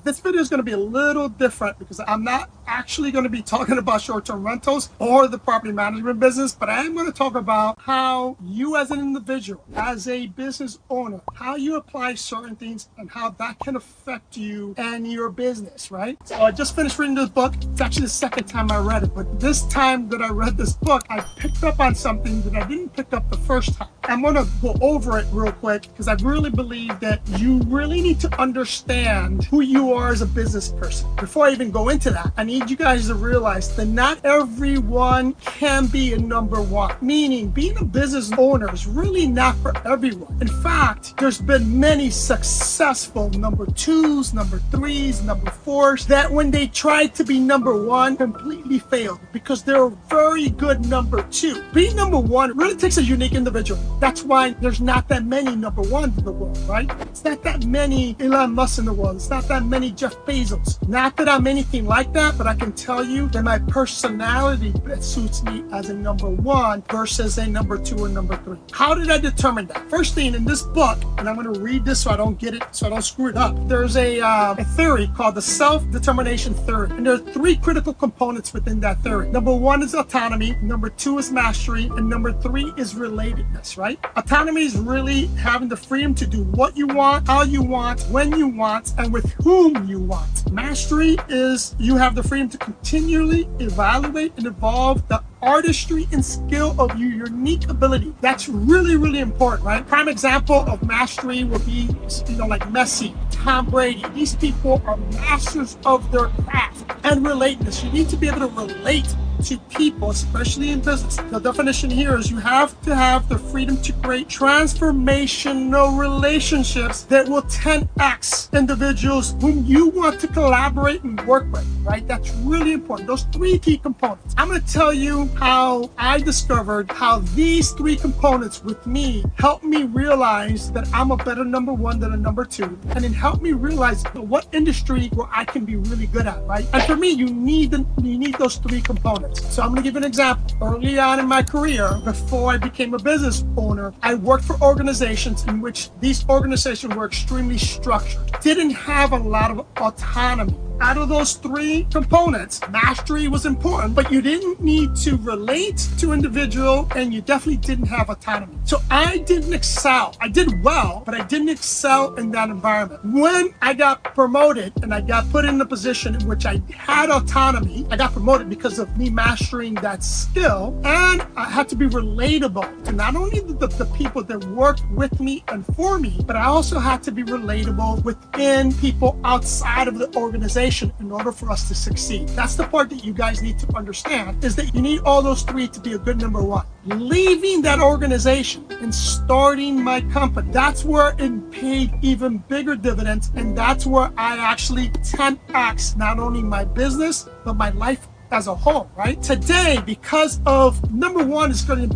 This video is going to be a little different because I'm not actually going to be talking about short-term rentals or the property management business, but I am going to talk about how you as an individual, as a business owner, how you apply certain things and how that can affect you and your business, right? So I just finished reading this book. It's actually the second time I read it, but this time that I read this book, I picked up on something that I didn't pick up the first time. I'm going to go over it real quick because I really believe that you really need to understand who you are as a business person. Before I even go into that, I need you guys to realize that not everyone can be a number one. Meaning, being a business owner is really not for everyone. In fact, there's been many successful number twos, number threes, number fours that when they tried to be number one, completely failed because they're a very good number two. Being number one really takes a unique individual. That's why there's not that many number ones in the world, right? It's not that many Elon Musk in the world. It's not that many Jeff Bezos. Not that I'm anything like that, but I can tell you that my personality suits me as a number one versus a number two or number three. How did I determine that? First thing in this book, and I'm going to read this so I don't get it, so I don't screw it up. There's a theory called the self-determination theory. And there are three critical components within that theory. Number one is autonomy. Number two is mastery. And number three is relatedness, right? Autonomy is really having the freedom to do what you want, how you want, when you want, and with whom you want. Mastery is you have the freedom to continually evaluate and evolve the artistry and skill of your unique ability. That's really, really important, right? Prime example of mastery would be, like Messi, Tom Brady. These people are masters of their craft. And relatedness. You need to be able to relate to people, especially in business. The definition here is you have to have the freedom to create transformational relationships that will 10x individuals whom you want to collaborate and work with, right? That's really important. Those three key components. I'm going to tell you how I discovered how these three components with me helped me realize that I'm a better number one than a number two, and it helped me realize what industry where I can be really good at, right? And for me, you need those three components. So I'm going to give you an example. Early on in my career, before I became a business owner, I worked for organizations in which these organizations were extremely structured, didn't have a lot of autonomy. Out of those three components, mastery was important, but you didn't need to relate to individual and you definitely didn't have autonomy. So I didn't excel. I did well, but I didn't excel in that environment. When I got promoted and I got put in a position in which I had autonomy, I got promoted because of me mastering that skill, and I had to be relatable to not only the people that worked with me and for me, but I also had to be relatable within people outside of the organization in order for us to succeed. That's the part that you guys need to understand, is that you need all those three to be a good number one. Leaving that organization and starting my company, that's where it paid even bigger dividends, and that's where I actually 10x not only my business, but my life as a whole, right? Today, because of number one, it's going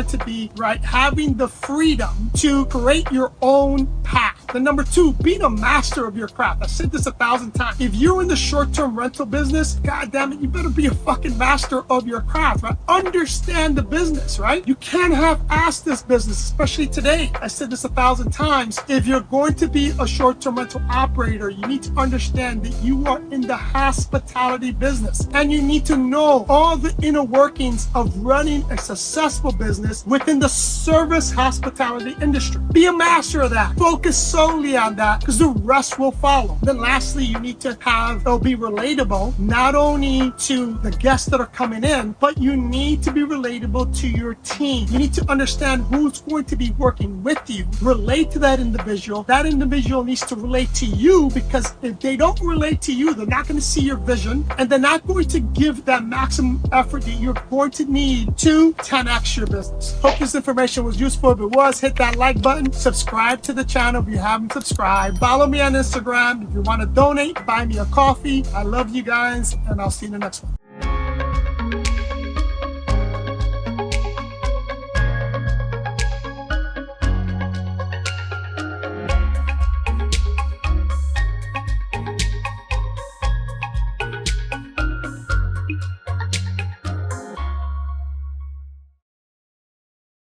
to be, right, having the freedom to create your own path. The number two, being a master of your craft. I've said this 1,000 times. If you're in the short-term rental business, God damn it, you better be a fucking master of your craft, right? Understand the business, right? You can't half-ass this business, especially today. I said this 1,000 times. If you're going to be a short-term rental operator, you need to understand that you are in the hospitality business, and you need to know all the inner workings of running a successful business within the service hospitality industry. Be a master of that. Focus solely on that, because the rest will follow. Then lastly, you need to be relatable, not only to the guests that are coming in, but you need to be relatable to your team. You need to understand who's going to be working with you. Relate to that individual. That individual needs to relate to you, because if they don't relate to you, they're not going to see your vision, and they're not going to give that maximum effort that you're going to need to 10x your business. Hope this information was useful. If it was, hit that like button, subscribe to the channel if you haven't subscribed, follow me on Instagram. If you want to donate, buy me a coffee. I love you guys, and I'll see you in the next one.